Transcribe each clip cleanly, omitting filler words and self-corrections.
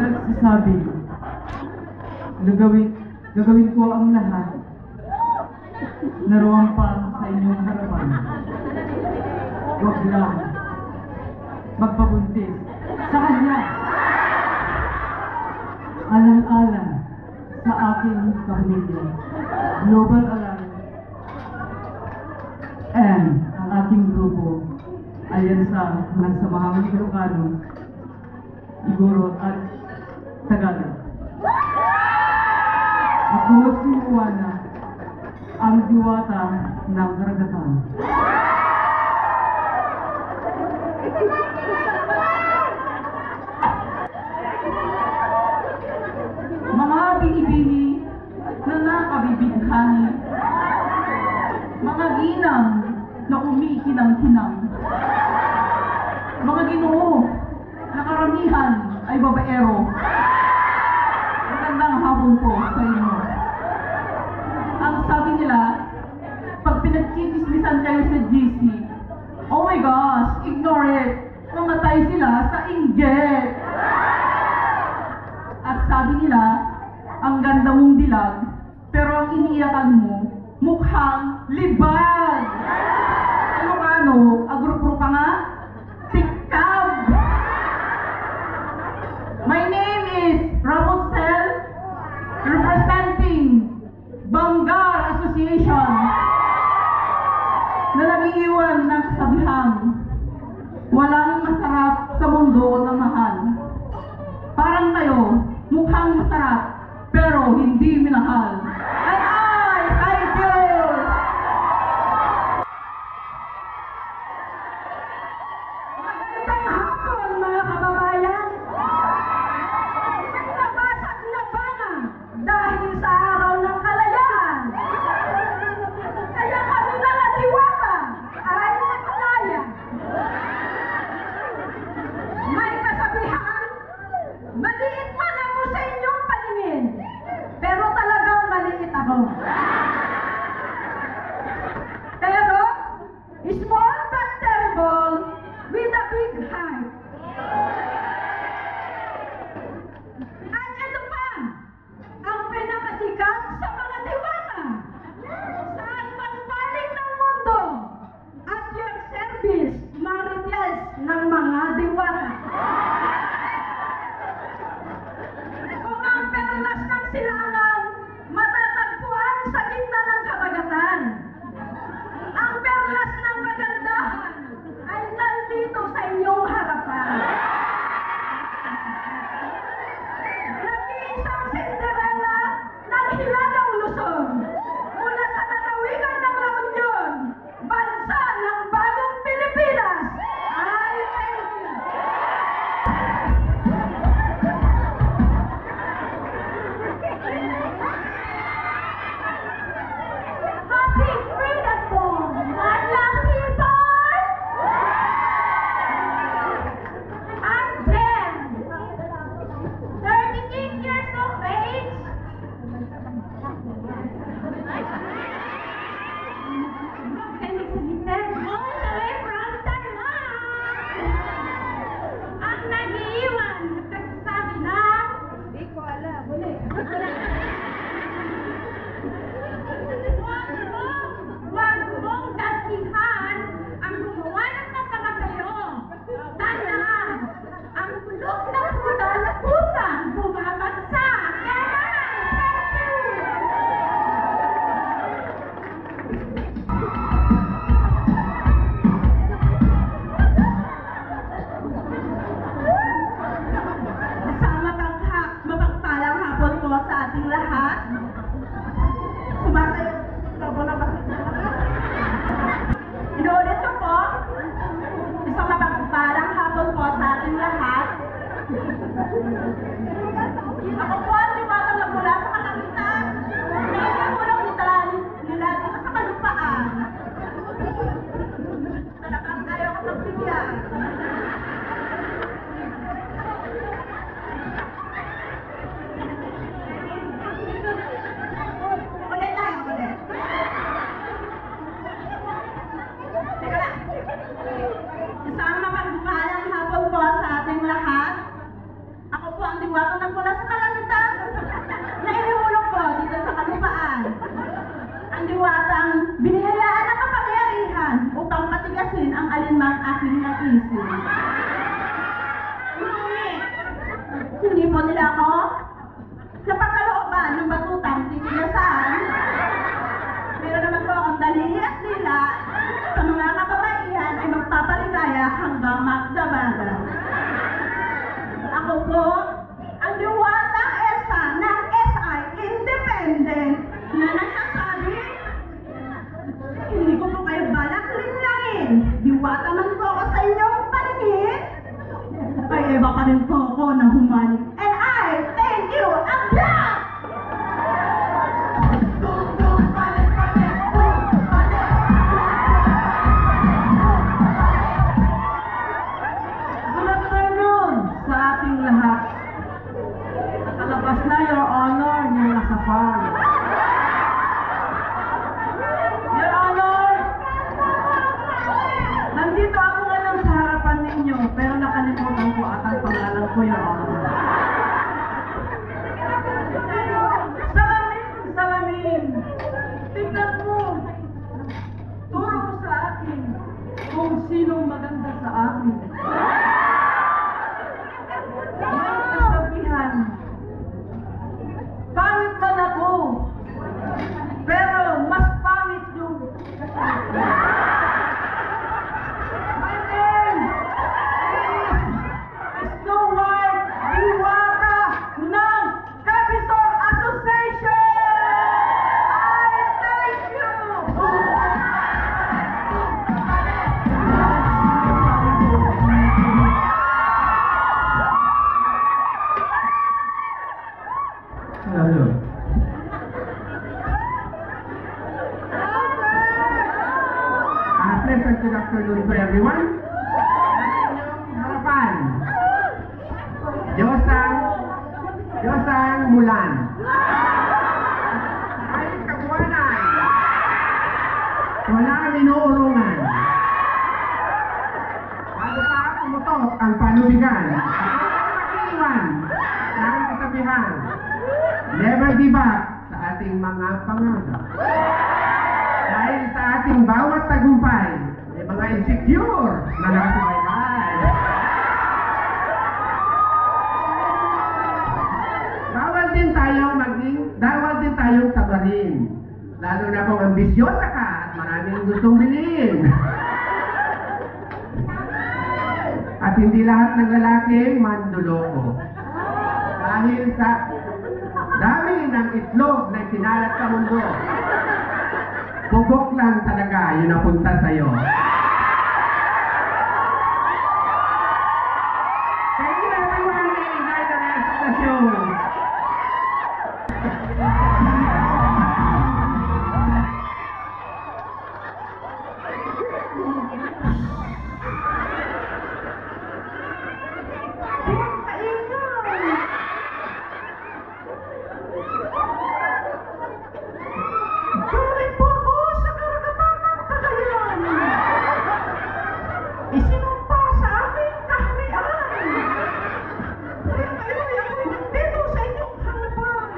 nagsasabi, gagawin ko ang lahat. Naroon pa sa inyong harapan. Huwag lang magpabuntis sa kanya. Alang-alang sa aking pamilya, Global Alliance, and ang ating grupo, Alyansa ng Samahang Ilocano, Igorot at Tagalog. Ako si Juana, ang diwata ng karagatan. Mga binibini na nakabibighanin, mga ginang na umikinang-kinang, mga ginoo na karamihan ay babaero. Magandang hapon po sa inyo. Ang sabi nila, pag pinagchichismisan kayo sa GC, oh my gosh, ignore it. Mamatay sila sa inggit. At sabi nila, ang ganda mong dilag, pero ang iniiyakan mo, mukhang libag. Ano ka ano? Agro-pro ka nga? Tikab! My name is Rapunzel, representing Bangar Association, na nag-iiwan ng kasabihang walang masarap sa mundo na mahal. Parang kayo, mukhang masarap, pero hindi minahal. And I do! Magandang hapon, mga kababayan! Nabasag na ba na dahil sa araw ng kalayaan? Kaya kami na natiwala ay malaya. May kasabihan, maliit man ako sa inyong paningin, pero talagang maliit ako. Pero, small but terrible with a big heart. At ito pa, ang pinakasikat sa mga diwata. Saan man panig ng mundo, at your service, marites ng mga diwata. Kung ang perlas ng silangan, matatagpuan sa gitna ng karagatan. Ang perlas ng kagandahan ay nandito sa inyong harapan. Nag-iisang Cinderella ng Hilagang Luzon, mula sa lalawigan ng La Union, bansa ng bagong Pilipinas. I thank you. Happy Freedom Day, madlang people! I'm Jen, 36 years of age. All the way from Taiwan. Ang nag-iiwan at nagsasabi na, hindi ko alam, huli. Huwag mong gantihan ang gumawa ng masama sa'yo. Tandaan, ang bulok ng puta sa pusang bumabagsak. Isang mapagpalang hapon po sa ating lahat. Sumasayo. Sabo na ba? Inuulit ko po. Isang mapagpalang hapon po sa ating lahat. Ako po ang liwatang na mula sa kalangitan. Naikamulong nila dito sa kalupaan. Talagang ayaw ko magbigyan. Ulit tayo, ulit. Teka lang. Isang mapagpalang hapon po sa ating lahat. Ako po ang diwata ng mula sa kalangitan na inihulog ko dito sa kalupaan. Ang diwatang binihayaan ng kapangyarihan upang patigasin ang alinmang aking naisip. Hindi po nila ako napagkalooban ng batutang titigasan. Meron naman po akong daliri at dila sa mga kababaihan ay magpapaligaya hanggang magdabagan. Ako po ang diwatang ESA ng SI Independent na nagsasabi, hindi ko po kayo balak linlangin. Diwata man po ako sa inyong paningin. Ay, iba pa rin po ako na humaling. And I thank you, ang black! Good afternoon sa ating lahat. Nakalabas na, Your Honor, yung nasa farm. Your Honor, nandito ako ngayon sa harapan ninyo, pero nakalimutan ko at ang pangalan ko, Your Honor. Salamin! Tingnan mo! Turo mo sa akin kung sinong maganda sa akin. May kasabihan, pangit man ako, pero mas pangit yung my name is Snow White Diwata ng Cabizon Association! I thank you! Hello. Pleasant good afternoon to everyone. Harapan. Diyosang Mulan. Ay kabuanan. Walang inuurungan. Bago pa pumutok ang panubigan. Iwan ng kasabihan. Never give up sa ating mga pangarap. Dahil sa ating bawat tagumpay, may mga insecure na nakasubaybay. Bawal din tayong tabarin. Lalo na kung ambisyosa ka at maraming gustong bilhin. At hindi lahat ng lalaking manduloko. Dahil sa dami ng itlog na kinalat sa mundo, bugok lang talaga yun ang punta sa'yo. Thank you everyone and enjoy the rest of the show. Isinumpa sa aming kaharian. Kaya ngayon ako'y nandito sa inyong harapan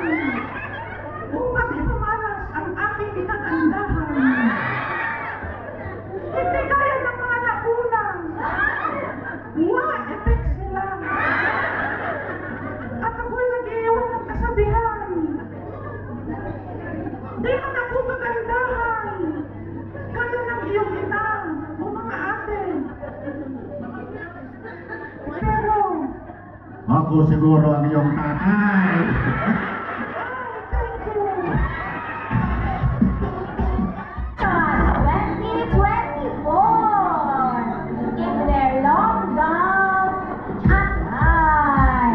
upang ipamalas ang aking pinagandahan. Hindi gaya ng mga naunang. Mga effect sila. At ako'y nag-iiwan ng kasabihan. Di man ako kagandahan. Kaya ng iyong ina o mga ate. Pero, Ako siguro ang iyong tatay. thank you. 2024. Give their long gowns a try.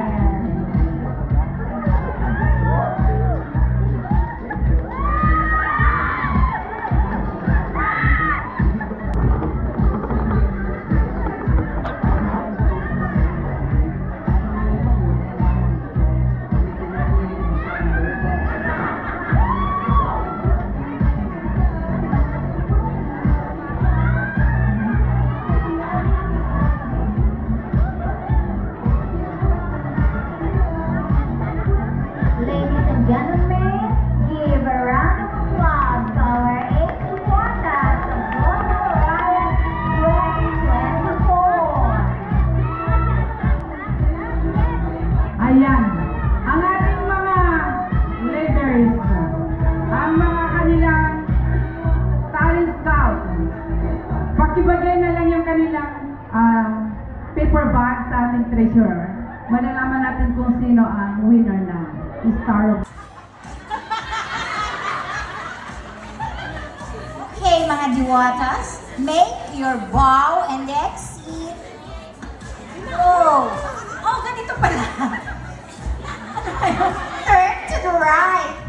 ating treasure. Malalaman natin kung sino ang winner na. Star of... Okay, mga diwatas, make your bow and exit. Oh, ganito pala. Turn to the right.